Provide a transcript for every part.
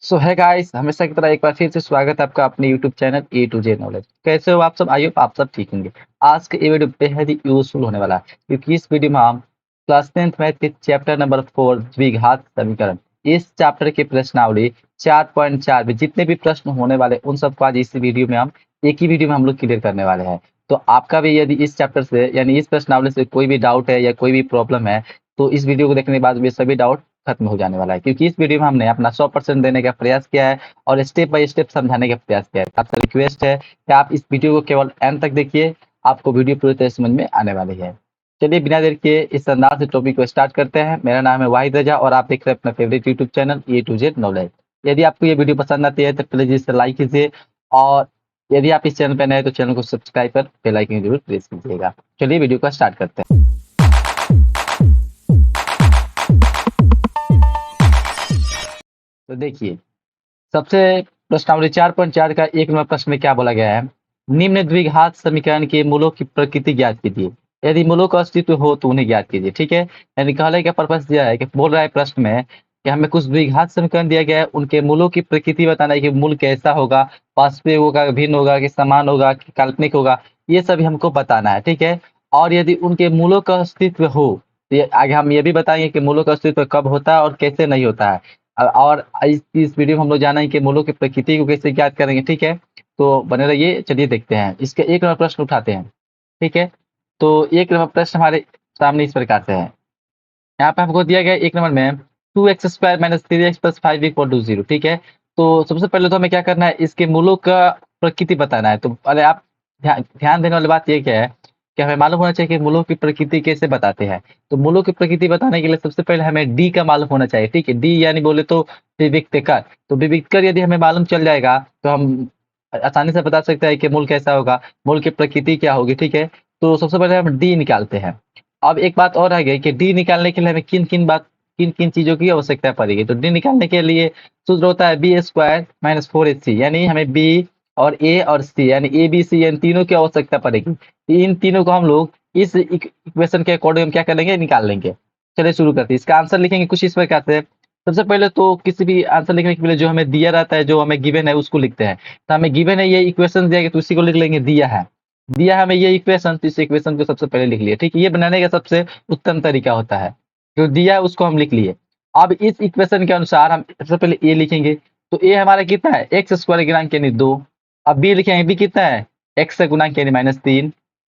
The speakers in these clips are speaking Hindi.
सो है गाइस, हमेशा की तरह एक बार फिर से स्वागत है आपका अपने YouTube channel A to Z knowledge. कैसे हो आप सब? आई होप आप सब ठीक होंगे। आज के ये वीडियो बेहद ही यूजफुल होने वाला है, क्योंकि इस वीडियो में हम क्लास 10th मैथ के चैप्टर नंबर 4 द्विघात समीकरण, इस चैप्टर की प्रश्नावली 4.4 में जितने भी प्रश्न होने वाले उन सबको आज इस वीडियो में हम एक ही वीडियो में हम लोग क्लियर करने वाले हैं। तो आपका भी यदि इस चैप्टर से यानी इस प्रश्नावली से कोई भी डाउट है या कोई भी प्रॉब्लम है, तो इस वीडियो को देखने के बाद वे सभी डाउट खत्म हो जाने वाला है, क्योंकि इस वीडियो में हमने अपना 100% देने का प्रयास किया है और स्टेप बाय स्टेप समझाने का प्रयास किया है। आपसे रिक्वेस्ट है कि आप इस वीडियो को केवल एंड तक देखिए, आपको वीडियो पूरी तरह समझ में आने वाली है। चलिए बिना देर के इस अंदाज से टॉपिक को स्टार्ट करते हैं। मेरा नाम है वाहिद रजा और आप देख रहे हैं अपना favourite YouTube channel A to Z knowledge. यदि आपको ये वीडियो पसंद आती है तो प्लीज इसे लाइक कीजिए, और यदि आप इस चैनल पर नए हैं तो चैनल को सब्सक्राइब कर बेल आइकन जरूर प्रेस कीजिएगा। चलिए वीडियो को स्टार्ट करते हैं। तो देखिए, सबसे प्रश्नावली 4.4 का 1 नंबर प्रश्न में क्या बोला गया है? निम्न द्विघात समीकरण के मूलों की प्रकृति ज्ञात कीजिए। यदि मूलों का अस्तित्व हो तो उन्हें ज्ञात कीजिए। ठीक है, यानी कहने का पर्पस दिया है कि बोल रहा है प्रश्न में कि हमें कुछ द्विघात समीकरण दिया गया है, उनके मूलों की प्रकृति बताना है कि मूल कैसा होगा, वास्तविक होगा, भिन्न होगा, कि समान होगा, कि काल्पनिक होगा, ये सभी हमको बताना है। ठीक है, और यदि उनके मूलों का अस्तित्व हो तो आगे हम ये भी बताएंगे कि मूलों का अस्तित्व कब होता है और कैसे नहीं होता है। और इस वीडियो में हम लोग जानेंगे कि मूलों की प्रकृति को कैसे ज्ञात करेंगे। ठीक है, तो बने रहिए। चलिए देखते हैं, इसके 1 नंबर प्रश्न उठाते हैं। ठीक है, तो 1 नंबर प्रश्न हमारे सामने इस प्रकार से है। यहाँ पे हमको दिया गया 1 नंबर में 2x² - 3x + 5 = 0। ठीक है, तो सबसे पहले तो हमें क्या करना है, इसके मूलों का प्रकृति बताना है। तो पहले आप ध्यान देने वाली बात ये क्या है कि हमें मालूम होना चाहिए कि मूलों की प्रकृति कैसे बताते हैं। तो मूलों की प्रकृति बताने के लिए सबसे पहले हमें डी का मालूम होना चाहिए। ठीक है, डी यानी बोले तो विविक्तकर। तो विविक्तकर यदि हमें मालूम चल जाएगा तो हम आसानी से बता सकते हैं कि मूल कैसा होगा, मूल की प्रकृति क्या होगी। ठीक है, तो सबसे पहले हम डी निकालते हैं। अब एक बात और रह गई कि डी निकालने के लिए हमें किन-किन चीज़ों की आवश्यकता पड़ेगी। तो डी निकालने के लिए सूत्र होता है b² - 4ac, यानी हमें बी और ए और सी यानी ए बी सी इन तीनों की आवश्यकता पड़ेगी। इन तीनों को हम लोग इस इक्वेशन के अकॉर्डिंग हम क्या कर लेंगे, निकाल लेंगे। चलिए शुरू करते हैं। इसका आंसर लिखेंगे कुछ इस प्रकार से। सबसे पहले तो किसी भी आंसर लिखने के पहले जो हमें दिया रहता है, जो हमें गिवन है उसको लिखते हैं। तो हमें गिवन है ये इक्वेशन दिया गया तो उसी को लिख लेंगे, दिया है हमें ये इक्वेशन, तो इस इक्वेशन को सबसे पहले लिख लिया। ठीक है, ये बनाने का सबसे उत्तम तरीका होता है। जो दिया है उसको हम लिख लिए। अब इस इक्वेशन के अनुसार हम सबसे पहले ए लिखेंगे। तो ए हमारा कितना है, x² गुणांक यानी 2। अब बी लिखेंगे, बी कितना है, x का गुणांक यानी -3।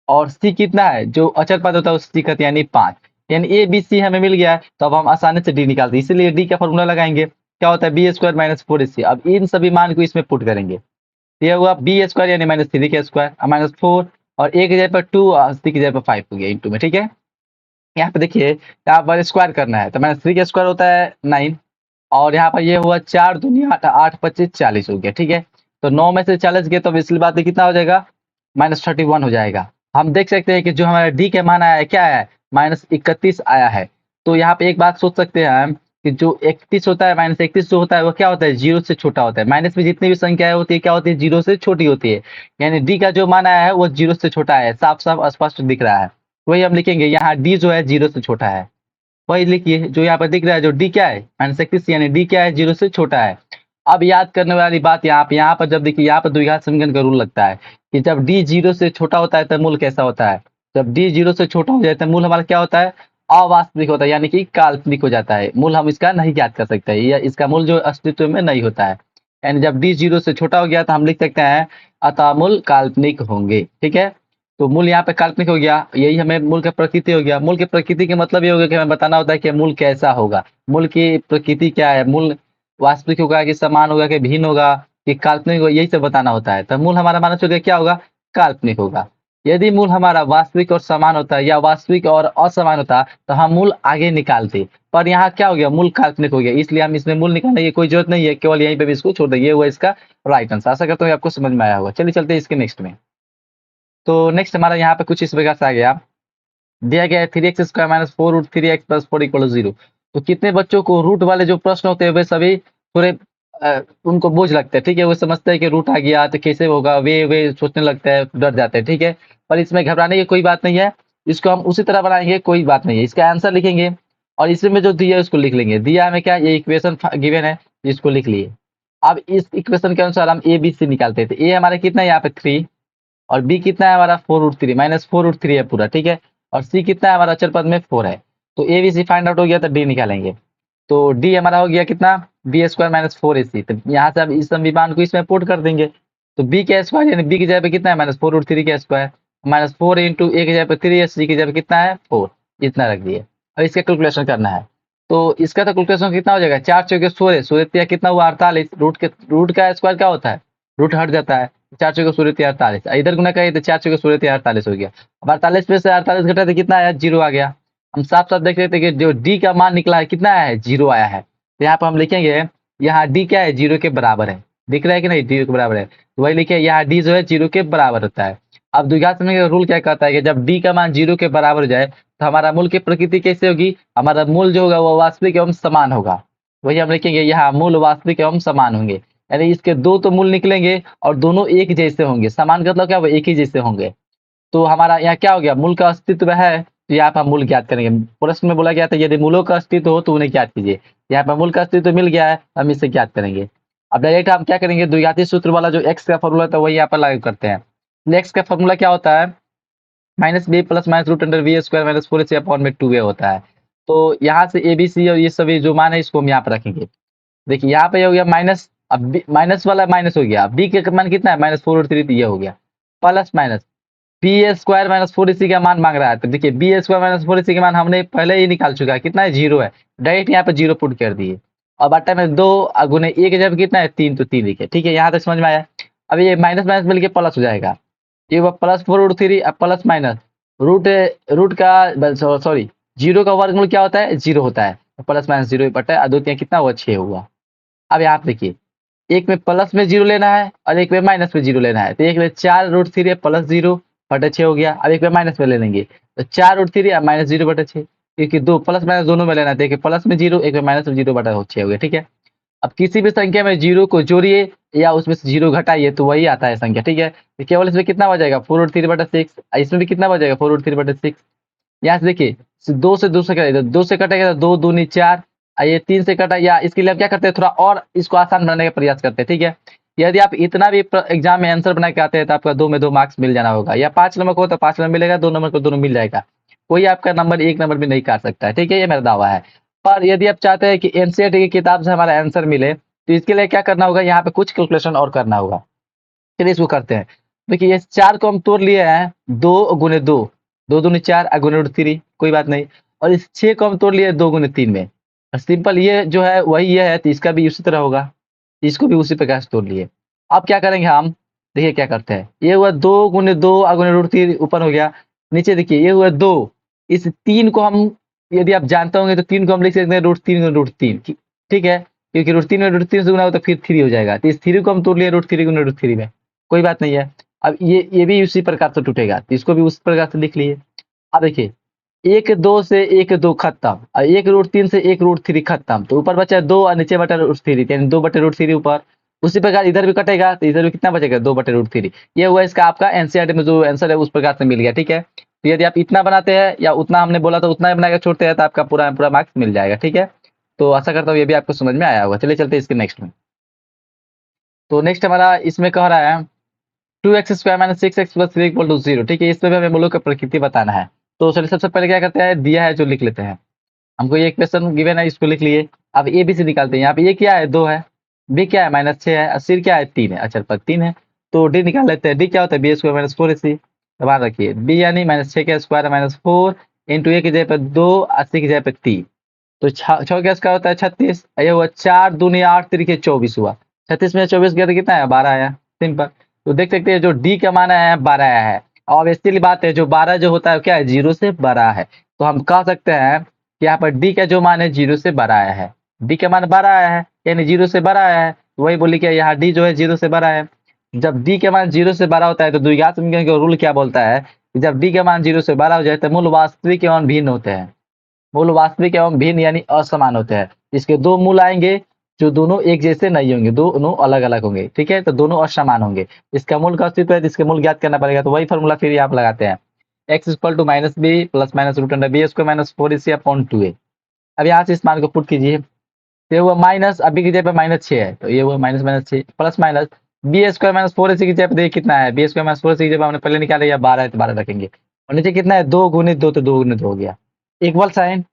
और सी कितना है, जो अचर पद होता है उसकी कहते हैं यानी 5। यानी ए बी सी हमें मिल गया है, तो अब हम आसानी से डी निकालते हैं, इसीलिए डी का फॉर्मूला लगाएंगे। क्या होता है, b² - 4ac। अब इन सभी मान को इसमें पुट करेंगे। ये हुआ b² यानी -3 का स्क्वायर -4, और a की जगह पर 2 और c की जगह पर 5 हो गया इंटू में। ठीक है, यहाँ पे देखिए, यहाँ पर स्क्वायर करना है तो -3 का स्क्वायर होता है 9, और यहाँ पर ये हुआ 4 दूनी 8, 8 25 40 हो गया। ठीक है, तो 9 में से 40 गए तो इसलिए बात है कितना हो जाएगा, -31 हो जाएगा। हम देख सकते हैं कि जो हमारा डी का मान आया है क्या है, -31 आया है। तो यहाँ पे एक बात सोच सकते हैं हम कि जो 31 होता है, -31 जो होता है वो क्या होता है, 0 से छोटा होता है। माइनस में जितनी भी संख्याएं होती है क्या होती है, 0 से छोटी होती है। यानी डी का जो मान आया है वो 0 से छोटा है, साफ साफ स्पष्ट दिख रहा है। वही हम लिखेंगे, यहाँ डी जो है 0 से छोटा है। वही लिखिए जो यहाँ पर दिख रहा है, जो डी क्या है, -31 यानी डी क्या है, 0 से छोटा है। अब याद करने वाली बात यहाँ पर जब देखिए, यहाँ पर द्विघात समीकरण का रूल लगता है कि जब डी 0 से छोटा होता है तो मूल कैसा होता है, जब डी 0 से छोटा हो जाता है मूल हमारा क्या होता है, अवास्तविक होता है, यानी कि काल्पनिक हो जाता है। मूल हम इसका नहीं ज्ञात कर सकते, या इसका मूल जो अस्तित्व में नहीं होता है। यानी जब डी 0 से छोटा हो गया तो हम लिख सकते हैं अतः मूल काल्पनिक होंगे। ठीक है, तो मूल यहाँ पे काल्पनिक हो गया, यही हमें मूल का प्रकृति हो गया। मूल की प्रकृति का मतलब ये हो गया कि हमें बताना होता है कि मूल कैसा होगा, मूल की प्रकृति क्या है, मूल वास्तविक होगा कि समान होगा कि भिन्न होगा कि काल्पनिक होगा, यही सब बताना होता है। तो मूल हमारा माना चलिए क्या होगा, काल्पनिक होगा। यदि मूल हमारा वास्तविक और समान होता है या वास्तविक और असमान होता तो हम मूल आगे निकालते, पर यहाँ क्या हो गया, मूल काल्पनिक हो गया, इसलिए हम इसमें मूल निकालने की कोई जरूरत नहीं है, केवल यहीं पे भी इसको छोड़ देंगे। ये हुआ इसका राइट आंसर। आशा करता हूँ आपको समझ में आया होगा। चलिए चलते हैं इसके नेक्स्ट में। तो नेक्स्ट हमारा यहाँ पे कुछ इस प्रकार से आ गया, दिया गया है 3x² - 4√3x + 4 = 0। तो कितने बच्चों को रूट वाले जो प्रश्न होते हैं वे सभी थोड़े उनको बोझ लगते हैं। ठीक है, वो समझते हैं कि रूट आ गया तो कैसे होगा, वे सोचने लगते हैं, डर जाते हैं। ठीक है, पर इसमें घबराने की कोई बात नहीं है, इसको हम उसी तरह बनाएंगे, कोई बात नहीं है। इसका आंसर लिखेंगे और इसमें जो दिया है उसको लिख लेंगे। दिया हमें क्या, ये इक्वेशन गिवन है, इसको लिख लिए। अब इस इक्वेशन के अनुसार हम ए बी सी निकालते थे। ए हमारा कितना है यहाँ पे 3 और बी कितना है हमारा 4√3 -4√3 है पूरा, ठीक है। और सी कितना है हमारा अचर पद में 4 है। तो A B C find out हो गया तो डी निकालेंगे। तो डी हमारा हो गया कितना, बी स्क्वायर माइनस 4ac। तो यहाँ से अब इस समीकरण को इसमें पुट कर देंगे। तो बी का स्क्वायर यानी बी की जगह पे कितना है -4√3 का स्क्वायर, -4 इंटू ए की जगह पे 3 है, सी की जगह पे कितना है 4, इतना रख दिए। अब इसका कैलकुलेशन करना है। तो इसका तो कैलकुलेशन कितना हो जाएगा, 4 चौके 16, 16 कितना हुआ 48। रूट का स्क्वायर क्या होता है, रूट हट जाता है। 4 चौके 16 48, इधर गुना करिए तो 4 चौके 16 48 हो गया। अब 48 में से 48 घटा तो कितना आया, 0 आ गया। हम साफ साफ देख रहे थे कि जो डी का मान निकला है कितना है, 0 आया है। तो यहाँ पर हम लिखेंगे यहाँ डी क्या है, 0 के बराबर है। दिख रहा है कि नहीं, 0 के बराबर है। तो वही लिखे यहाँ डी जो है 0 के बराबर होता है। अब द्विघात समीकरण का रूल क्या कहता है कि जब डी का मान 0 के बराबर हो जाए तो हमारा मूल की प्रकृति कैसे होगी, हमारा मूल जो होगा वो वास्तविक एवं समान होगा। वही हम लिखेंगे यहाँ मूल वास्तविक एवं समान होंगे, यानी इसके दो तो मूल निकलेंगे और दोनों एक जैसे होंगे। समान का मतलब क्या, वो एक ही जैसे होंगे। तो हमारा यहाँ क्या हो गया, मूल का अस्तित्व है तो यहाँ पर हम मूल ज्ञात करेंगे। प्रश्न में बोला गया था यदि मूलों का अस्तित्व हो तो उन्हें ज्ञात कीजिए। यहाँ पर मूल का अस्तित्व मिल गया है, हम इसे ज्ञात करेंगे। अब डायरेक्ट हम क्या करेंगे, द्विघाती सूत्र वाला जो एक्स का फॉर्मूला था वही यहाँ पर लागू करते हैं। एक्स का फॉर्मूला क्या होता है, -b plus minus root under B square minus 4ac upon में 2a होता है। तो यहाँ से ए बी सी और ये सभी जो मान है इसको हम यहाँ पर रखेंगे। देखिए यहाँ पे हो गया माइनस, अब माइनस वाला माइनस हो गया, बी के मान कितना है -4√3, ये हो गया। Plus minus B square minus 4ac का मान मांग रहा है। तो देखिए बी स्क्वायर माइनस 4ac का मान हमने पहले ही निकाल चुका है, कितना है 0 है। डायरेक्ट यहाँ पे 0 पुट कर दिए। और बट्टा में 2 गुने ए के जब कितना है 3, तो 3 लिखे, ठीक है। यहाँ तक समझ में आया। अब ये माइनस माइनस मिलके प्लस हो जाएगा, ये +4√3 अब प्लस माइनस रूट, रूट का सॉरी 0 का वर्गमूल क्या होता है, 0 होता है। प्लस माइनस 0 बटा 2 कितना हुआ 6 हुआ। अब यहाँ पे देखिए एक में प्लस में 0 लेना है और एक में माइनस में 0 लेना है। तो एक में 4√3 प्लस 0 बटा 6 हो गया। अब एक में माइनस में ले लेंगे तो 4√3 माइनस 0 बटा 6, क्योंकि दो प्लस माइनस दोनों में लेना है। देखिए प्लस में 0 एक में माइनस में 0 बटा 6 हो गया, ठीक है। अब किसी भी संख्या में 0 को जोड़िए या उसमें से 0 घटाइए तो वही आता है संख्या, ठीक है। तो केवल इसमें कितना हो जाएगा 4√3 बटा 6, इसमें भी कितना हो जाएगा 4√3 बटा 6। यहाँ से देखिए दो से 2 से कटेगा, 2 से कटेगा तो 2 दूनी 4, ये 3 से कटा। या इसके लिए आप क्या करते हैं, थोड़ा और इसको आसान बनाने का प्रयास करते हैं, ठीक है। यदि आप इतना भी एग्जाम में आंसर बना के आते हैं तो आपका 2 में 2 मार्क्स मिल जाना होगा। या 5 नंबर को हो तो 5 नंबर मिलेगा, 2 नंबर को दोनों मिल जाएगा। कोई आपका नंबर 1 नंबर भी नहीं काट सकता है, ठीक है, ये मेरा दावा है। पर यदि आप चाहते हैं कि एनसीईआरटी की किताब से हमारा आंसर मिले तो इसके लिए क्या करना होगा, यहाँ पे कुछ कैलकुलेशन और करना होगा। चलिए इसको करते हैं। देखिए ये 4 को हम तोड़ लिए हैं, 2 गुने 2, 2 दूनी 4 गुने रूट 3, कोई बात नहीं। और इस 6 को हम तोड़ लिए 2 गुने 3 में। सिंपल ये जो है वही ये है, तो इसका भी उसी तरह होगा, इसको भी उसी प्रकार से तोड़ लिए। अब क्या करेंगे हम, देखिए क्या करते हैं। ये हुआ 2 गुने 2 गुने रूट 3 ऊपर हो गया। नीचे देखिए ये हुआ 2, इस 3 को हम यदि आप जानते होंगे तो 3 को हम लिख सकते हैं √3 गुने √3, ठीक है। क्योंकि √3 में √3 से गुना हो तो फिर 3 हो जाएगा। तो इस 3 को हम तोड़ लिए √3 गुने √3 में, कोई बात नहीं है। अब ये भी उसी प्रकार से टूटेगा, तो इसको भी उस प्रकार से लिख लिए। अब देखिए 1 2 से 1 2 खत्म और 1√3 से 1√3 खत्म, तो ऊपर बचा 2 और नीचे बटा √3, यानी 2/√3 ऊपर। उसी प्रकार इधर भी कटेगा तो इधर भी कितना बचेगा 2/√3। ये हुआ इसका आपका एनसीईआरटी में जो आंसर है उस प्रकार से मिल गया, ठीक है। तो यदि आप इतना बनाते हैं या उतना हमने बोला तो उतना ही बनाकर छोड़ते हैं तो आपका पूरा पूरा मार्क्स मिल जाएगा, ठीक है। तो आशा करता हूँ ये भी आपको समझ में आया होगा। चलिए चलते हैं इसके नेक्स्ट में। तो नेक्स्ट हमारा इसमें कह रहा है 2x² minus 6x plus 3 equal to 0, ठीक है। इसमें भी हमें मूलों की प्रकृति बताना है। तो चलिए सबसे पहले क्या करते हैं, दिया है जो लिख लेते हैं। हमको ये क्वेश्चन गिवन है, इसको लिख लिए। अब ए बी सी निकालते हैं। यहाँ पे ये क्या है 2 है, बी क्या है -6 है और सी क्या है 3 है, अच्छा पर 3 है। तो डी निकाल लेते हैं। डी क्या होता है बी स्क्वायर माइनस 4ac। ध्यान रखिए बी यानी -6 का स्क्वायर -4 इंटू ए की जगह पे 2 80 की जगह पे 3। तो 6 का स्क्वायर होता है 36, ये हुआ 4 दूनी 8 तरीके 24 हुआ। 36 में 24 गया तो कितना है 12 आया, सिंपल। तो देख सकते हैं जो डी का मान आया है 12 आया है। और इसलिए बात है जो 12 जो होता है क्या है 0 से बड़ा है। तो हम कह सकते हैं कि यहाँ पर डी का जो मान है 0 से बड़ा आया है। डी का मान 12 आया है यानी 0 से बड़ा आया है, तो वही बोली कि यहाँ डी जो है 0 से बड़ा है। जब डी का मान 0 से बड़ा होता है तो द्विघात समीकरण का रूल क्या बोलता है कि जब डी का मान 0 से बड़ा हो जाए तो मूल वास्तविक एवं भिन्न होते हैं। मूल वास्तविक एवं भिन्न यानी असमान होते हैं। इसके दो मूल आएंगे जो दोनों एक जैसे नहीं होंगे, दोनों अलग अलग होंगे, ठीक है। तो दोनों असमान होंगे। इसका मूल का अस्तित्व है जिसके मूल ज्ञात करना पड़ेगा। तो वही फॉर्मूला फिर यहाँ पे लगाते हैं, x equal to -b plus minus root under B square minus 4ac upon 2a। अब यहाँ से इस मान को पुट कीजिए। तो ये हुआ माइनस, अभी की जगह पे -6 है, तो ये हुआ minus minus 6 plus minus B square minus 4ac की जगह पे देखिए कितना है, बी स्क्वायर माइनस 4ac की जगह हमने पहले निकाला या 12 है तो 12 रखेंगे, और नीचे कितना है 2 गुणित 2 तो 2 गुणित 2 हो गया, इक्वल साइन।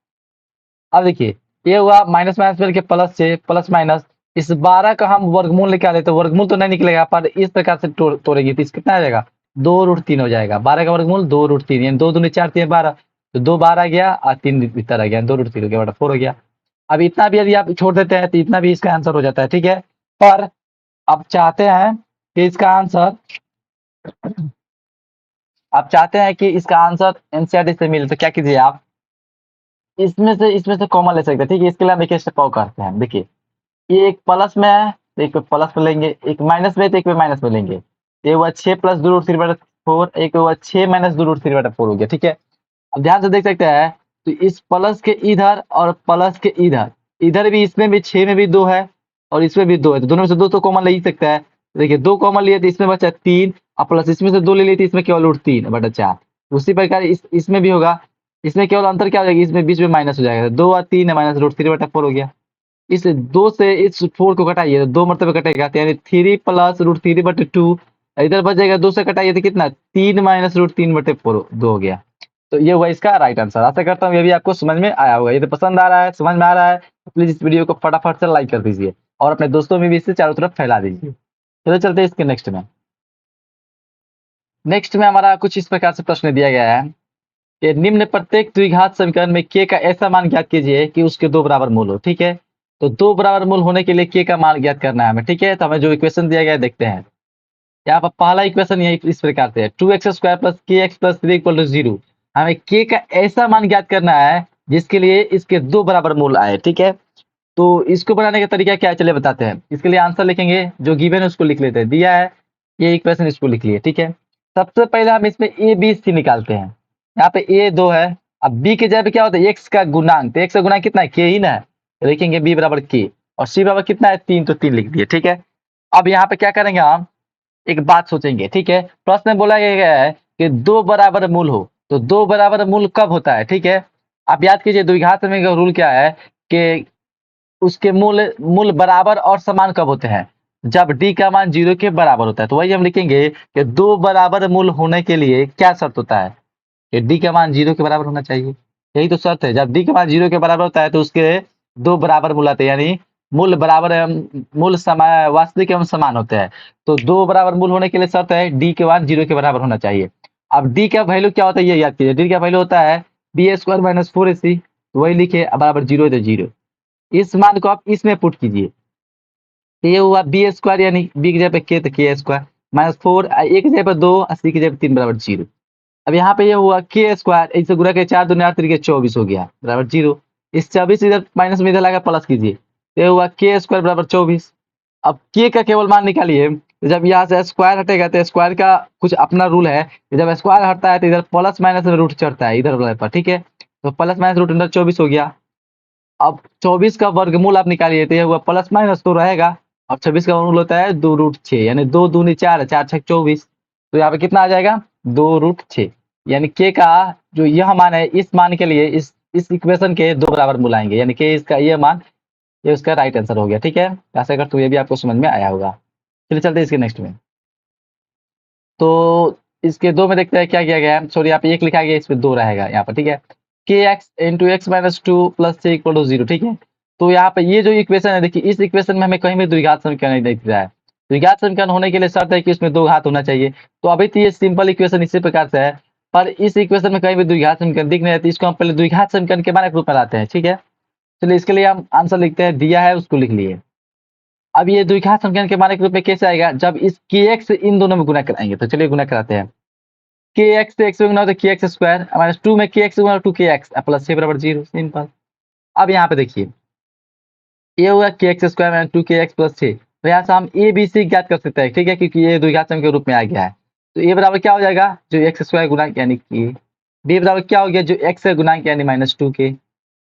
अब देखिए ये हुआ माइनस माइनस करके प्लस से प्लस माइनस, इस 12 का हम वर्गमूल निकाले तो वर्गमूल तो नहीं निकलेगा, पर इस प्रकार से तोड़ेंगे तो इस कितना आ जाएगा 2√3 हो जाएगा, 12 का वर्गमूल 2√3 यानी 2 दूनी 4 3 12, तो 2 12 आ गया और 3 भीतर आ गया, 2√3 हो गया बटा 4 हो गया। अब इतना भी यदि आप छोड़ देते हैं तो इतना भी इसका आंसर हो जाता है, ठीक है। पर अब चाहते हैं कि इसका आंसर, आप चाहते हैं कि इसका आंसर एनसीईआरटी से मिले तो क्या कीजिए आप, इसमें से कॉमन ले सकते हैं, ठीक है। इसके लिए हम एक स्टेप और करते हैं, देखिए ये एक प्लस में है तो एक पे प्लस में लेंगे, एक माइनस में तो एक पे माइनस में लेंगे, ये हुआ 6 प्लस 2√3/4, एक हुआ 6 माइनस 2√3/4 हो गया, ठीक है। अब ध्यान से देख सकते हैं तो इस प्लस के इधर और प्लस के इधर, इधर भी इसमें भी 6 में भी 2 है और इसमें भी 2 है, तो दोनों में से 2 तो कॉमन ले ही सकता है। देखिए 2 कॉमन लिए तो इसमें बचा 3 और प्लस इसमें से 2 ले लिए तो इसमें केवल √3/4, उसी प्रकार इसमें भी होगा, इसमें केवल अंतर क्या हो जाएगा, इसमें बीच में माइनस हो जाएगा, 2 और 3 है माइनस √3/4 हो गया। इस 2 से इस 4 को घटाइए तो 2 मरतबे कटेगा, तो यानी 3 प्लस √3/2, इधर बच जाएगा 2 से कटाइए तो कितना 3 माइनस √3/4 2 हो गया। तो ये हुआ इसका राइट आंसर। आशा करता हूँ ये भी आपको समझ में आया होगा। यदि पसंद आ रहा है, समझ में आ रहा है, तो प्लीज इस वीडियो को फटाफट से लाइक कर दीजिए और अपने दोस्तों में भी इसे चारों तरफ फैला दीजिए। चलो चलते हैं इसके नेक्स्ट में। नेक्स्ट में हमारा कुछ इस प्रकार से प्रश्न दिया गया है कि निम्न प्रत्येक द्विघात समीकरण में k का ऐसा मान ज्ञात कीजिए कि उसके 2 बराबर मूल हो, ठीक है। तो 2 बराबर मूल होने के लिए k का मान ज्ञात करना है हमें, ठीक है। तो हमें जो इक्वेशन दिया गया है देखते हैं। यहाँ पर पहला इक्वेशन यही इस प्रकार से है, 2x² plus kx plus 3 equal to 0। हमें k का ऐसा मान ज्ञात करना है जिसके लिए इसके 2 बराबर मूल आए, ठीक है। तो इसको बनाने का तरीका क्या है चलिए बताते हैं। इसके लिए आंसर लिखेंगे, जो गिवन है उसको लिख लेते हैं, दिया है ये इक्वेशन इसको लिख लिए, ठीक है। सबसे पहले हम इसमें a b c निकालते हैं। यहाँ पे a 2 है, अब b के जगह पे क्या होता है x का गुणांक, तो x का गुणांक कितना है k ही ना है, तो लिखेंगे b बराबर k और c बराबर कितना है 3, तो 3 लिख दिए, ठीक है। अब यहाँ पे क्या करेंगे हम, एक बात सोचेंगे, ठीक है। प्रश्न में बोला गया है कि 2 बराबर मूल हो, तो 2 बराबर मूल कब होता है, ठीक है। आप याद कीजिए द्विघात समीकरण का रूल क्या है कि उसके मूल मूल बराबर और समान कब होते हैं, जब d का मान 0 के बराबर होता है। तो वही हम लिखेंगे कि 2 बराबर मूल होने के लिए क्या शर्त होता है कि d का मान 0 के बराबर होना चाहिए, यही तो शर्त है। जब d का मान 0 के बराबर होता है तो उसके 2 बराबर मूल आते हैं, यानी मूल बराबर एवं मूल समान वास्तविक एवं समान होते हैं। तो 2 बराबर मूल होने के लिए शर्त है d के मान 0 के बराबर होना चाहिए। अब d का वैल्यू क्या होता है ये याद कीजिए, d का वैल्यू होता है b² माइनस 4ac, वही लिखे बराबर 0 है तो 0, इस मान को आप इसमें पुट कीजिए, तो ये हुआ b² यानी b की जगह पे k तो k² माइनस 4, a की जगह पे 2 और c की जगह पे 3 बराबर 0। अब यहाँ पे ये हुआ k², इसे गुणा के 4 दूनी 8 तरीके 24 हो गया बराबर 0। इस 24 इधर माइनस में इधर लगा प्लस कीजिए, तो ये हुआ k² बराबर 24। अब k का केवल मान निकालिए, तो जब यहाँ से स्क्वायर हटेगा तो स्क्वायर का कुछ अपना रूल है, जब स्क्वायर हटता है तो इधर प्लस माइनस में रूट चढ़ता है इधर वाले पर, ठीक है। तो प्लस माइनस रूट अंदर 24 हो गया। अब 24 का वर्गमूल आप निकालिए, तो ये हुआ प्लस माइनस तो रहेगा, और 26 का वर्गमूल होता है 2√6, यानी 2 दूनी 4 है, 4 6 24, तो यहाँ पे कितना आ जाएगा 2√6, यानी k का जो यह मान है इस मान के लिए इस इक्वेशन के 2 बराबर मूल आएंगे, यानी k इसका ये मान, ये उसका राइट आंसर हो गया, ठीक है। ऐसा कर तो ये भी आपको समझ में आया होगा। चलिए चलते हैं इसके नेक्स्ट में। तो इसके 2 में देखते हैं क्या किया गया है, सॉरी यहाँ पे 1 लिखा गया, इसमें 2 रहेगा यहाँ पर, ठीक है। kx into x minus 2 plus 3 equal to 0, ठीक है। तो यहाँ पे ये जो इक्वेशन है देखिए, इस इक्वेशन में हमें कहीं भी द्विघात समीकरण नहीं दिख रहा है। द्विघात समीकरण होने के लिए शर्त है कि उसमें 2 घात होना चाहिए। तो अभी तो ये सिंपल इक्वेशन इसी प्रकार से है, पर इस इक्वेशन में कहीं भी द्विघात समीकरण दिख नहीं रहा, तो इसको हम पहले द्विघात समीकरण के मानक रूप में लाते हैं, ठीक है। चलिए इसके लिए हम आंसर लिखते हैं, दिया है उसको लिख लिए। अब ये द्विघात समीकरण के मानक रूप में कैसे आएगा, जब इस kx से इन दोनों में गुना कराएंगे। तो चलिए गुना कराते हैं, kx से x में गुना हो तो kx² माइनस 2 में kx गुना 2kx प्लस 6 बराबर 0, सिंपल। अब यहाँ पे देखिए ये हुआ kx² माइनस 2kx प्लस 6, तो यहाँ से हम a b c ज्ञात कर सकते हैं, ठीक है, क्योंकि ये द्विघात समीकरण के रूप में आ गया है। तो a बराबर क्या हो जाएगा, जो x² गुणांक यानी कि b बराबर क्या हो गया, जो x है गुणांक यानी -2k,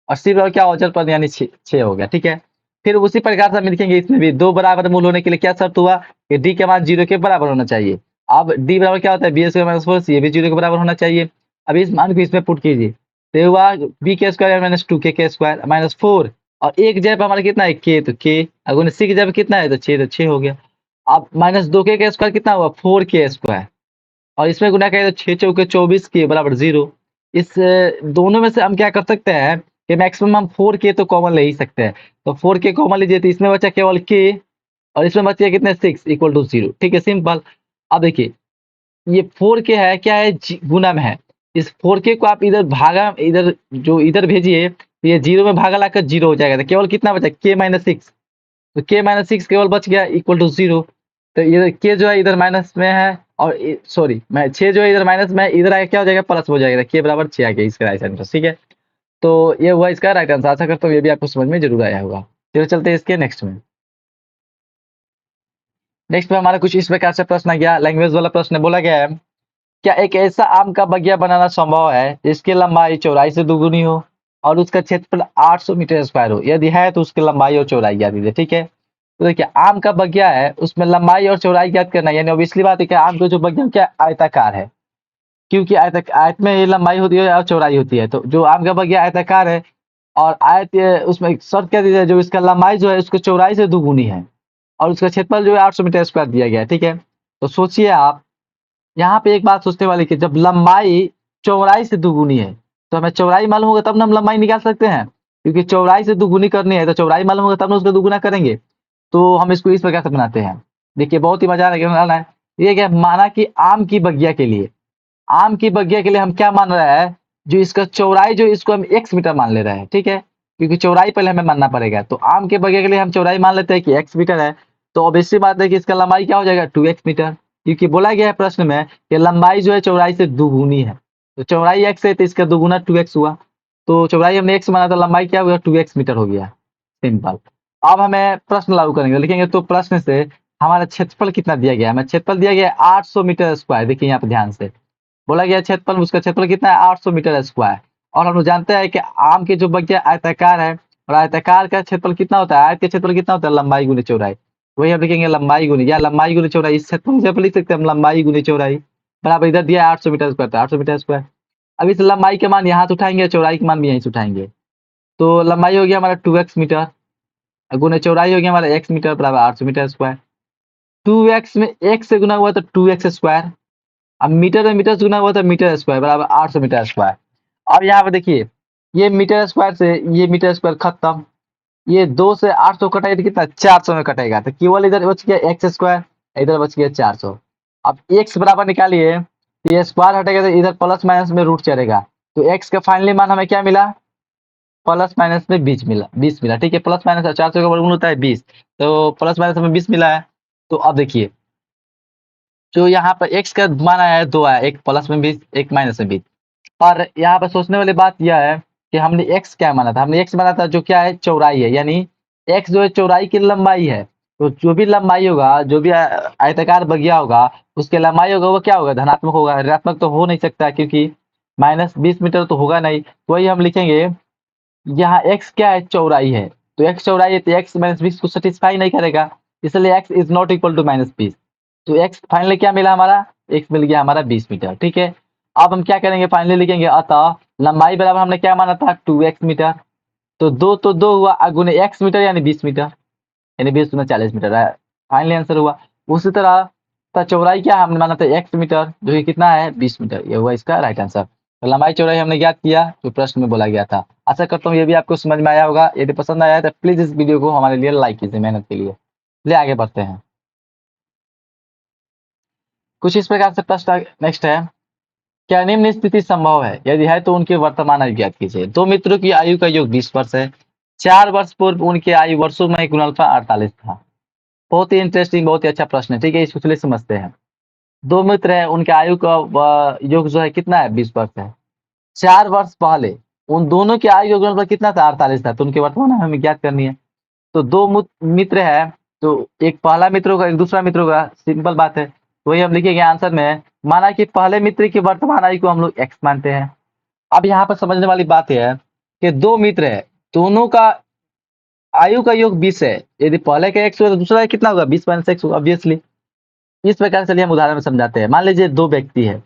और c बराबर क्या हो अचल पद यानी 6 हो गया, ठीक है। फिर उसी प्रकार से हम लिखेंगे इसमें भी 2 बराबर मूल होने के लिए क्या शर्त हुआ कि d के मान 0 के बराबर होना चाहिए। अब d बराबर क्या होता है b² माइनस 4, ये भी 0 के बराबर होना चाहिए। अब इस मान को इसमें पुट कीजिए, तो ये हुआ b² माइनस 2k² माइनस 4 और एक जगह पे हमारा कितना है के, तो के अगुने सी की जगह पे कितना है तो 6, तो 6 हो गया। अब माइनस 2k का स्क्वायर कितना हुआ 4k स्क्वायर, और इसमें गुना करें तो 6 चौके 24 के बराबर 0। इस दोनों में से हम क्या कर सकते हैं कि मैक्सिमम हम 4k तो कॉमन ले ही सकते हैं। तो 4k कॉमन लीजिए तो इसमें बचा केवल k, और इसमें बच गया कितने 6 इक्वल टू 0। ठीक है, सिंपल। अब देखिए ये 4k है क्या है गुना में है। इस 4k को आप इधर भागा, इधर जो इधर भेजिए तो ये 0 में भागा लाकर 0 हो जाएगा, तो केवल कितना बचा k माइनस 6। तो k माइनस 6 केवल बच गया इक्वल टू 0। तो ये k जो है इधर माइनस में है, और सॉरी मैं 6 जो है इधर माइनस में है, इधर आके क्या हो जाएगा प्लस हो जाएगा, k बराबर 6 आ गया इसका राइट आंसर। ठीक है, तो ये हुआ इसका राइट आंसर। आशा करता हूँ ये भी आपको समझ में जरूर आया होगा। चलो चलते हैं इसके नेक्स्ट में। नेक्स्ट में हमारा कुछ इस प्रकार से प्रश्न आ गया, लैंग्वेज वाला प्रश्न बोला गया है, क्या एक ऐसा आम का बगिया बनाना संभव है जिसकी लंबाई चौड़ाई से दुगुनी हो और उसका क्षेत्रफल 800 मीटर स्क्वायर हो? यदि है तो उसकी लंबाई और चौड़ाई ज्ञात कीजिए। ठीक है, तो देखिए आम का बगिया है, उसमें लंबाई और चौड़ाई ज्ञात करना है, यानी ऑब्वियसली बात है कि आम का जो बगिया क्या आयताकार है, क्योंकि आयत में ये लंबाई होती है और चौड़ाई होती है। तो जो आम का बगिया आयताकार है और आयत उसमें शर्त क्या दी जाए, जो इसका लंबाई जो है उसकी चौड़ाई से दुगुनी है और उसका क्षेत्रफल जो है 800 मीटर स्क्वायर दिया गया है। ठीक है, तो सोचिए आप यहाँ पे एक बात सोचने वाली कि जब लंबाई चौड़ाई से दुगुनी है तो हमें चौड़ाई मालूम होगा तब ना हम लंबाई निकाल सकते हैं, क्योंकि चौड़ाई से दुगुनी करनी है तो चौड़ाई मालूम होगा तब ना उसका दुगुना करेंगे। तो हम इसको इस प्रकार से बनाते हैं। देखिए बहुत ही मजा आना है। ये क्या माना कि आम की बगिया के लिए, आम की बगिया के लिए हम क्या मान रहे हैं, जो इसका चौड़ाई जो इसको हम x मीटर मान ले रहे हैं। ठीक है, क्योंकि चौड़ाई पहले हमें मानना पड़ेगा। तो आम के बगिया के लिए हम चौड़ाई मान लेते हैं कि x मीटर है, तो ऑब्वियसली बात है कि इसका लंबाई क्या हो जाएगा 2x मीटर, क्योंकि बोला गया है प्रश्न में कि लंबाई जो है चौड़ाई से दुगुनी है। तो चौड़ाई x है तो इसका दुगुना 2x हुआ, तो चौड़ाई हमने x माना तो लंबाई क्या हुआ 2x मीटर हो गया। सिंपल। अब हमें प्रश्न लागू करेंगे, लिखेंगे तो प्रश्न से हमारा क्षेत्रफल कितना दिया गया है। हमें क्षेत्रफल दिया गया है 800 मीटर स्क्वायर। देखिए यहाँ पे ध्यान से बोला गया क्षेत्रफल, उसका क्षेत्रफल कितना है 800 मीटर स्क्वायर। और हम लोग जानते हैं कि आम के जो बगिया आयताकार है, और आयताकार का क्षेत्रफल कितना होता है, आयत का क्षेत्रफल कितना होता है लंबाई गुनी चौड़ाई। वही हम लिखेंगे लंबाई गुनी, या लंबाई गुनी चौड़ाई, इस क्षेत्रफल से लिख सकते हैं हम लंबाई गुनी चौड़ाई बराबर इधर दिया है 800 मीटर स्क्वायर, तो 800 मीटर स्क्वायर। अब इस लंबाई के मान यहाँ से उठाएंगे, चौड़ाई के मान भी यहीं से उठाएंगे, तो लंबाई हो गया हमारा 2x मीटर, गुना चौड़ाई हो गया हमारा x मीटर बराबर 800 मीटर स्क्वायर। 2x में x से गुना हुआ तो 2x स्क्वायर, अब मीटर में मीटर से गुना हुआ तो मीटर स्क्वायर बराबर 800 मीटर स्क्वायर। अब यहाँ पे देखिए ये मीटर स्क्वायर से ये मीटर स्क्वायर खत्म, ये 2 से 800 कटेगा तो कितना 400 में कटेगा, तो केवल इधर बच गया x स्क्वायर, इधर बच गया 400। अब x बराबर निकालिए तो ये स्क्वायर हटेगा तो इधर प्लस माइनस में रूट चलेगा, तो x का फाइनली मान हमें क्या मिला प्लस माइनस में 20 मिला। ठीक है, प्लस माइनस 400 का वर्गमूल होता है 20, तो प्लस माइनस हमें 20 मिला है। तो अब देखिए जो यहाँ पर x का मान आया है 2 आया, एक प्लस में 20 एक माइनस में 20। और यहाँ पर सोचने वाली बात यह है कि हमने x क्या माना था, हमने x माना था जो क्या है चौड़ाई है, यानी x जो है चौड़ाई की लंबाई है। तो जो भी लंबाई होगा, जो भी आयताकार बगिया होगा उसके लंबाई होगा वो क्या होगा धनात्मक होगा, ऋणात्मक तो हो नहीं सकता क्योंकि माइनस 20 मीटर तो होगा नहीं। तो वही हम लिखेंगे यहाँ x क्या है चौड़ाई है, तो x चौड़ाई है तो x माइनस 20 को सेटिस्फाई नहीं करेगा, इसलिए x is not equal to minus 20। तो x फाइनली क्या मिला हमारा, x मिल गया हमारा 20 मीटर। ठीक है, अब हम क्या करेंगे फाइनली लिखेंगे अतः लंबाई बराबर हमने क्या माना था 2x मीटर, तो दो हुआ गुने x मीटर यानी 20 मीटर, यानी 20 गुना 40 मीटर है, फाइनली आंसर हुआ। उसी तरह चौड़ाई क्या हमने माना था x मीटर जो कि कितना है 20 मीटर, ये हुआ इसका राइट आंसर। तो लंबाई चौड़ाई हमने ज्ञात किया जो प्रश्न में बोला गया था। आशा करता हूँ ये भी आपको समझ में आया होगा। यदि पसंद आया है तो प्लीज इस वीडियो को हमारे लिए लाइक कीजिए मेहनत के लिए। चलिए आगे बढ़ते हैं। कुछ इस प्रकार से प्रश्न नेक्स्ट है, क्या निम्न स्थिति संभव है, यदि है तो उनके वर्तमान आयु ज्ञात कीजिए। दो मित्रों की आयु का योग 20 वर्ष है, 4 वर्ष पूर्व उनकी आयु वर्षों में गुणनफल 48 था। बहुत ही इंटरेस्टिंग, बहुत ही अच्छा प्रश्न है। ठीक है, इसको चलिए समझते हैं। दो मित्र है, उनके आयु का योग जो है कितना है 20 वर्ष है। 4 वर्ष पहले उन दोनों की आयु का गुणनफल कितना था 48 था, तो उनके वर्तमान आयु हमें ज्ञात करनी है। तो दो मित्र है, तो एक पहला मित्र होगा एक दूसरा मित्र होगा, सिंपल बात है। वही हम लिखेंगे आंसर में, माना कि पहले मित्र की वर्तमान आयु को हम लोग x मानते हैं। अब यहाँ पर समझने वाली बात यह है कि दो मित्र है, दोनों का आयु का योग 20 है, यदि पहले का x होगा तो दूसरा कितना होगा 20 माइनस x होगा ऑब्वियसली। इस प्रकार से हम उदाहरण में समझाते हैं। मान लीजिए दो व्यक्ति है,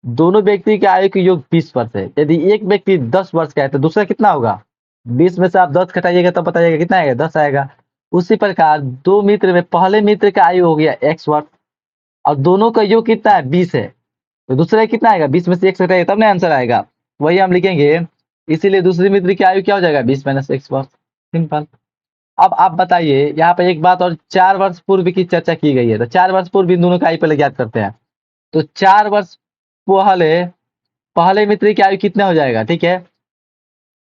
दोनों व्यक्ति के आयु का योग 20 वर्ष है, यदि एक व्यक्ति 10 वर्ष का है तो दूसरा कितना होगा 20 में से आप 10 घटाइएगा तो बताइएगा कितना आएगा, 10 आएगा। उसी प्रकार दो मित्र में पहले मित्र का आयु हो गया x वर्ष और दोनों का योग कितना है, 20 है। तो दूसरा कितना आएगा, 20 में से x घटाइएगा तब ना आंसर आएगा। वही हम लिखेंगे, इसीलिए दूसरी मित्र की आयु क्या हो जाएगा, 20 माइनस x वर्ष। सिंपल। अब आप बताइए यहाँ पे एक बात और, 4 वर्ष पूर्व की चर्चा की गई है, तो 4 वर्ष पूर्व इन दोनों का आयु पहले ज्ञात करते हैं। तो 4 वर्ष पहले पहले मित्र की आयु कितना हो जाएगा, ठीक है।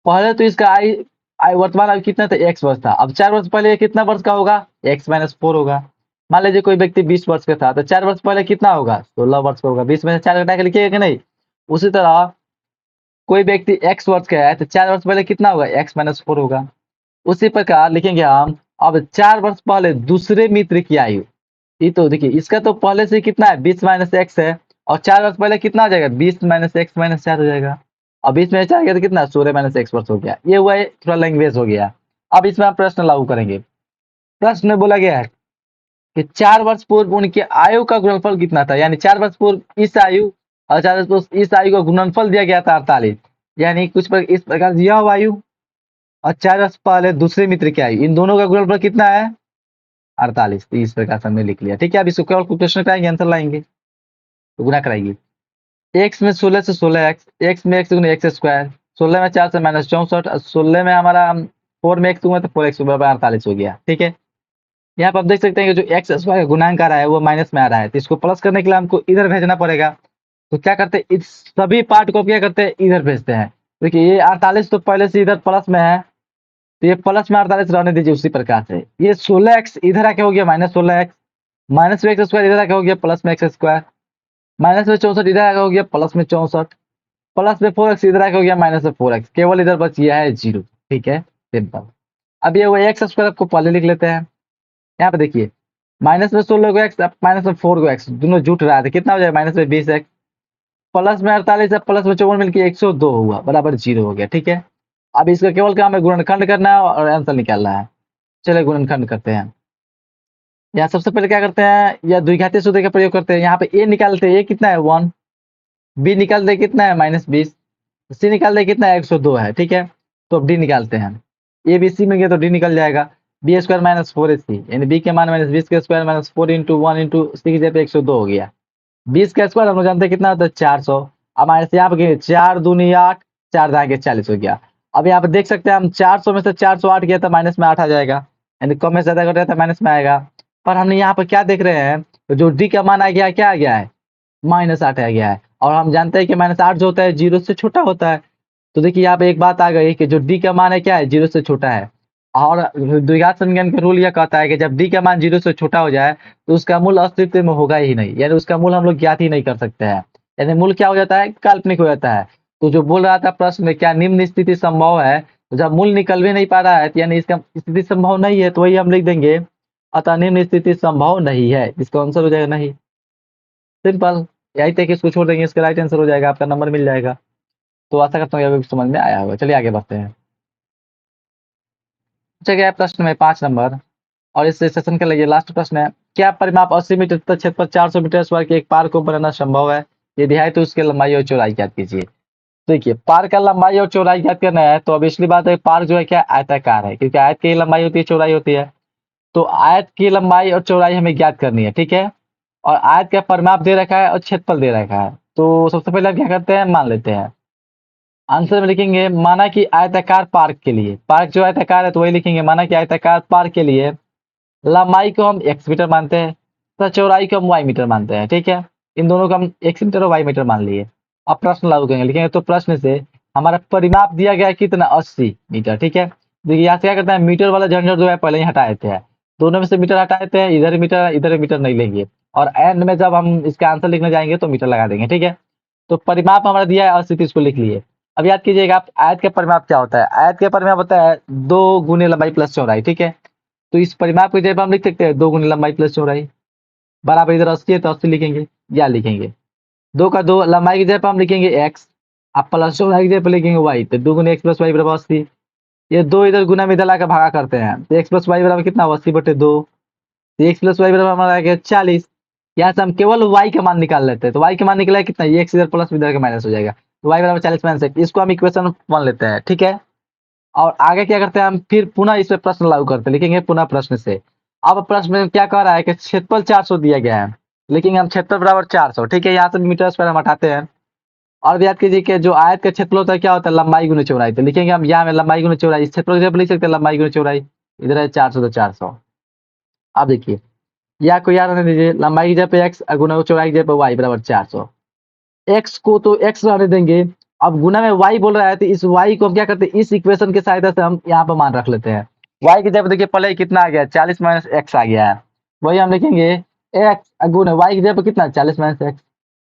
पहले तो इसका आयु आयु वर्तमान आयु कितना था, x वर्ष था। अब 4 वर्ष पहले ये कितना वर्ष का होगा, x माइनस 4 होगा। मान लीजिए कोई व्यक्ति 20 वर्ष का था, तो 4 वर्ष पहले कितना होगा, 16 वर्ष का होगा। 20 में से 4 घटा के लिखिएगा कि नहीं। उसी तरह कोई व्यक्ति x वर्ष का है तो 4 वर्ष पहले कितना होगा, x माइनस 4 होगा। उसी प्रकार लिखेंगे हम अब 4 वर्ष पहले दूसरे मित्र की आयु। ये तो देखिए इसका तो पहले से कितना है, 20 माइनस एक्स है, और 4 वर्ष पहले कितना हो जाएगा, 20 माइनस एक्स माइनस 4 हो जाएगा। अब 20 में 4 गया तो कितना, 16 माइनस एक्स वर्ष हो गया। ये हुआ है थोड़ा लैंग्वेज हो गया। अब इसमें आप प्रश्न लागू करेंगे। प्रश्न में बोला गया है कि 4 वर्ष पूर्व उनकी आयु का गुणनफल कितना था, यानी 4 वर्ष पूर्व इस आयु और 4 वर्ष पूर्व इस आयु का गुणनफल दिया गया था 48, यानी कुछ पर इस प्रकार यह आयु और 4 वर्ष पहले दूसरे मित्र की आयु, इन दोनों का गुणनफल कितना है, 48। तो इस प्रकार से हमने लिख लिया, ठीक है। अब इसको केवल क्वेश्चन कराएंगे, आंसर लाएंगे तो गुना कराइए। एक्स में 16 से 16 एक्स, एक्स में एक्स गुना एक्स स्क्वायर, 16 में 4 से माइनस 64, 16 में हमारा 4 में एक्स हुआ तो 4 एक्स बराबर 48 हो गया, ठीक है। यहाँ पर आप देख सकते हैं कि जो एक्स स्क्वायर गुणांक आ रहा है वो माइनस में आ रहा है, तो इसको प्लस करने के लिए हमको इधर भेजना पड़ेगा। तो क्या करते हैं, इस सभी पार्ट को क्या करते हैं, इधर भेजते हैं। देखिए ये 48 तो पहले से इधर प्लस में है, तो ये प्लस में 48 रहने दीजिए। उसी प्रकार से ये 16 एक्स इधर आके हो गया माइनस 16 एक्स, माइनस में एक्स स्क्वायर इधर आके हो गया प्लस में एक्स स्क्वायर, माइनस में 64 इधर आके हो गया प्लस में 64, प्लस में 4x इधर आके हो गया माइनस में 4x, केवल इधर बच गया है 0, ठीक है। सिंपल। अब ये वो एक्स स्क्वायर आपको पहले लिख लेते हैं। यहाँ पे देखिए माइनस में 16 को एक्स, माइनस में 4 को एक्स, दोनों जुट रहा था, कितना हो जाएगा माइनस में 20x, प्लस में 48 है, प्लस में 54 मिलकर 102 हुआ, बराबर 0 हो गया, ठीक है। अब इसका केवल काम है गुणनखंड करना है और आंसर निकालना है। चलिए गुणनखंड करते हैं। यहाँ सबसे पहले क्या करते हैं, या द्विघातीय सूत्र का प्रयोग करते हैं। यहाँ पे a निकालते हैं, a कितना है 1, b निकालते हैं कितना है माइनस 20, c निकालते हैं कितना है 102 है, ठीक है। तो अब d निकालते हैं, a b c में गया तो d निकल जाएगा, बी स्क्वायर माइनस 4ac, यानी b के मान माइनस 20 के स्क्वायर माइनस 4 इंटू 1 इंटू सी की जगह पे 102 हो गया। 20 का स्क्वायर हम लोग जानते हैं कितना होता है 400। अब हमारे से यहाँ पे 4 दूनी 8, 4 दागे 40 हो गया। अब यहाँ पे देख सकते हैं हम 400 में से 408 गया था माइनस में 8 आ जाएगा, यानी कम में से ज्यादा घटा था माइनस में आएगा। पर हमने यहाँ पर क्या देख रहे हैं, तो जो डी का मान आ गया क्या आ गया है, माइनस 8 आ गया है। और हम जानते हैं कि माइनस 8 जो होता है 0 से छोटा होता है। तो देखिए यहाँ पे एक बात आ गई कि जो डी का मान है क्या है, 0 से छोटा है। और द्विघात समीकरण का रूल यह कहता है कि जब डी का मान 0 से छोटा हो जाए तो उसका मूल अस्तित्व में होगा ही नहीं, यानी उसका मूल हम लोग ज्ञात ही नहीं कर सकते हैं, यानी मूल क्या हो जाता है, काल्पनिक हो जाता है। तो जो बोल रहा था प्रश्न में, क्या निम्न स्थिति संभव है, तो जब मूल निकल भी नहीं पा रहा है तो यानी इसका स्थिति संभव नहीं है, तो वही हम लिख देंगे, अतः निम्न स्थिति संभव नहीं है, इसका आंसर हो जाएगा नहीं। सिंपल। यही तक इसको छोड़ देंगे, इसका राइट आंसर हो जाएगा, आपका नंबर मिल जाएगा। तो आशा करता हूँ ये समझ में आया होगा। चलिए आगे बढ़ते हैं। पूछा गया है प्रश्न में 5 नंबर, और इस सेशन के लिए लास्ट प्रश्न है, क्या परिमाप 80 मीटर तथा क्षेत्र पर 400 मीटर स्क्वायर के एक पार्क को बनाना संभव है, यदि है तो उसकी लंबाई और चौड़ाई ज्ञात कीजिए। देखिए पार्क का लंबाई और चौड़ाई ज्ञात करना है, तो ऑब्वियसली बात है पार्क जो है क्या आयताकार है, क्योंकि आयत की लंबाई होती है चौड़ाई होती है। तो आयत की लंबाई और चौड़ाई हमें ज्ञात करनी है, ठीक है। और आयत का परिमाप दे रखा है और क्षेत्रफल दे रखा है। तो सबसे पहले हम क्या करते हैं, मान लेते हैं। आंसर में लिखेंगे माना कि आयताकार पार्क के लिए, पार्क जो आयताकार है तो वही लिखेंगे, माना कि आयताकार पार्क के लिए लंबाई को हम x मीटर मानते हैं तथा चौड़ाई को हम y मीटर मानते हैं, ठीक है। इन दोनों को हम x मीटर और y मीटर मान लिए। अब प्रश्न लागू करेंगे, लिखेंगे तो प्रश्न से हमारा परिमाप दिया गया है कितना, 80 मीटर, ठीक है। देखिए यहाँ से क्या करते हैं, मीटर वाला झंझट जो है पहले ही हटा देते हैं, दोनों में से मीटर हटा देते हैं, इधर मीटर नहीं लेंगे, और एंड में जब हम इसका आंसर लिखने जाएंगे तो मीटर लगा देंगे, ठीक है। तो परिमाप हमारा दिया है 80, इसको लिख लिए। अब याद कीजिएगा आप, आयत का परिमाप क्या होता है, आयत का परिमाप होता है 2 गुने लंबाई प्लस चौड़ाई, ठीक है। तो इस परिमाप की जगह पर हम लिख सकते हैं 2 गुने लंबाई प्लस चौड़ाई, बराबर इधर 80 है तो 80 लिखेंगे, या लिखेंगे 2 का 2, लंबाई की जगह पर हम लिखेंगे x, आप प्लस चौड़ाई की जगह पर लिखेंगे y, तो 2 गुने x प्लस वाई बराबर 80। ये 2 इधर गुना में इधर लाकर भागा करते हैं, तो x प्लस वाई बराबर कितना हुआ, 80/2, तो x प्लस वाई बराबर हमारा आ गया 40। यहाँ से हम केवल y का मान निकाल लेते हैं, तो y का मान निकला है कितना, ये x इधर प्लस इधर का माइनस हो जाएगा, तो y बराबर 40 माइनस 1, इसको हम इक्वेशन 1 लेते हैं, ठीक है। और आगे क्या करते हैं हम, फिर पुनः इस पे प्रश्न लागू करते हैं, लिखेंगे पुनः प्रश्न से। अब प्रश्न में क्या कह रहा है कि क्षेत्रफल 400 दिया गया है, लिखेंगे हम क्षेत्रफल बराबर 400। ठीक है, यहाँ से मीटर स्क्वायर हम हटाते हैं। और भी याद कीजिए कि जो आयत का क्षेत्रफल होता है क्या होता है, लंबाई गुने चौड़ाई। तो लिखेंगे हम यहाँ में लंबाई गुने चौड़ाई, इस क्षेत्रफल की जगह लिख सकते हैं लंबाई गुने चौड़ाई। इधर है 400 तो 400। अब देखिए, या को याद रहने दीजिए, लंबाई की जगह पे x गुना चौड़ाई की जगह पे y बराबर 400। x को तो x रहने देंगे, अब गुना में y बोल रहा है तो इस y को हम क्या करते हैं, इस इक्वेशन की सहायता से हम यहाँ पर मान रख लेते हैं। y की जगह पे देखिए पहले ही कितना आ गया, 40 माइनस x आ गया है। वही हम लिखेंगे x गुना y की जगह पे कितना, 40 माइनस x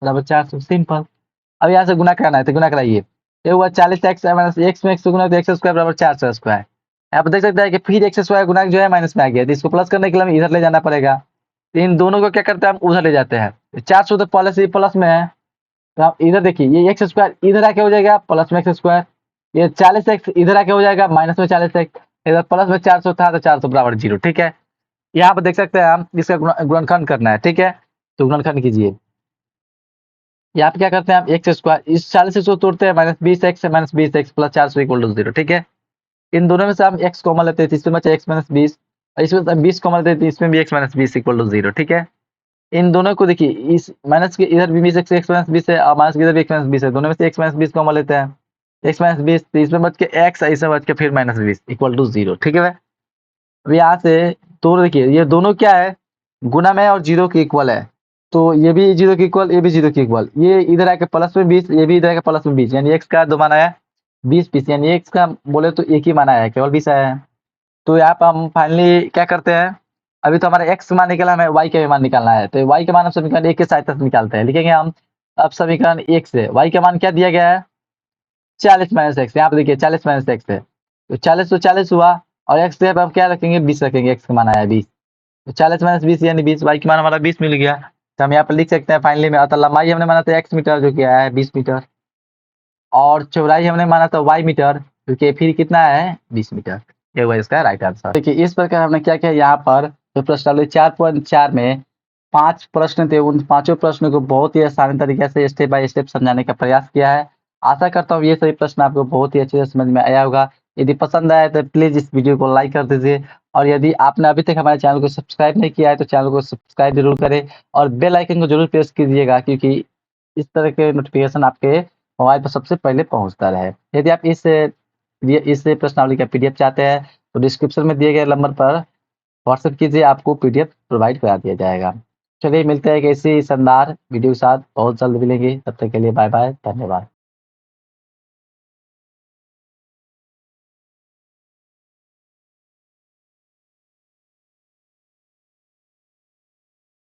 बराबर 400। सिंपल। अब यहाँ से गुना करना है तो गुना कराइए। ये हुआ 40 एक्स माइनस एक्स में एक्स से गुना तो एक्स स्क्वायर बराबर 400 स्क्वायर। यहाँ पर देख सकते हैं कि फिर एक्स स्क्वायर गुना जो है माइनस में आ गया, तो इसको प्लस करने के लिए हमें इधर ले जाना पड़ेगा। तो इन दोनों को क्या करते हैं, हम उधर ले जाते हैं। 400 तो पहले से प्लस में है, तो आप इधर देखिए, ये एक्स स्क्वायर इधर आके हो जाएगा प्लस में एक्स स्क्वायर, ये 40 एक्स इधर आके हो जाएगा माइनस में 40 एक्स, इधर प्लस में 400 था तो 400 बराबर 0। ठीक है, यहाँ पर देख सकते हैं हम इसका गुणनखंड करना है। ठीक है, तो गुणनखंड कीजिए। यहाँ पे क्या करते हैं हम, एक्स स्क्वायर इस 40 से इसको तोड़ते हैं, minus 20 X minus 20 X plus 400 equal to 0। ठीक है, इन दोनों में से हम एक्स कॉमन लेते हैं, इसमें बचा एक्स माइनस 20, इसमें 20 कॉमन लेते हैं, इसमें भी एक्स माइनस 20 इक्वल टू 0। ठीक है, इन दोनों को देखिए, इस माइनस के इधर भी 20 एक्स माइनस 20 है और माइनस के इधर भी एक्स माइनस 20 है, दोनों में से एक्स माइनस 20 कॉमन लेते हैं, एक्स माइनस 20, तो इसमें बच के एक्स, इसमें बच के फिर माइनस 20 इक्वल टू 0। ठीक है, अब यहाँ से तो देखिए ये दोनों क्या है, गुना में और 0 के इक्वल है, तो ये भी 0 के इक्वल, ये भी 0 के इक्वल, ये इधर आके प्लस में 20, ये भी इधर आके प्लस में 20, यानी एक्स का 2 माना है 20 यानी एक्स का बोले तो एक ही माना है, केवल 20 आया है। तो यहाँ पर हम फाइनली क्या करते हैं, अभी तो हमारा एक्स मान निकला, हमें वाई का भी मान निकालना है, तो वाई का मान हम समीकरण 1 के सहायता से निकालते हैं। लिखेंगे हम अब समीकरण 1 से वाई का मान क्या दिया गया है, 40 माइनस एक्स। यहाँ पे देखिए 40 माइनस एक्स है, तो 40 तो 40 हुआ, और एक्स पे हम क्या रखेंगे, 20 रखेंगे, एक्स का मान आया 20, तो 40 माइनस 20 यानी 20, वाई की मान हमारा 20 मिल गया। तो हम यहाँ पर लिख सकते हैं फाइनली में, अतः लंबाई हमने माना था एक्स मीटर जो कि आया है 20 मीटर, और चौड़ाई हमने माना था वाई मीटर जो कि फिर कितना है 20 मीटर। ये हुआ इसका राइट आंसर। देखिए इस प्रकार हमने क्या किया, यहाँ पर जो प्रश्नावली 4.4 में 5 प्रश्न थे, उन पांचों प्रश्नों को बहुत ही आसान तरीके से स्टेप बाय स्टेप समझाने का प्रयास किया है। आशा करता हूँ ये सभी प्रश्न आपको बहुत ही अच्छे से समझ में आया होगा। यदि पसंद आया तो प्लीज इस वीडियो को लाइक कर दीजिए, और यदि आपने अभी तक हमारे चैनल को सब्सक्राइब नहीं किया है तो चैनल को सब्सक्राइब जरूर करें, और बेल आइकन को जरूर प्रेस कीजिएगा, क्योंकि इस तरह के नोटिफिकेशन आपके मोबाइल पर सबसे पहले पहुंचता रहे। यदि आप इस प्रश्नावली का पीडीएफ चाहते हैं तो डिस्क्रिप्शन में दिए गए नंबर पर व्हाट्सएप कीजिए, आपको पीडीएफ प्रोवाइड करा दिया जाएगा। चलिए मिलते हैं एक ऐसी शानदार वीडियो के साथ बहुत जल्द मिलेंगे, तब तक के लिए बाय बाय, धन्यवाद।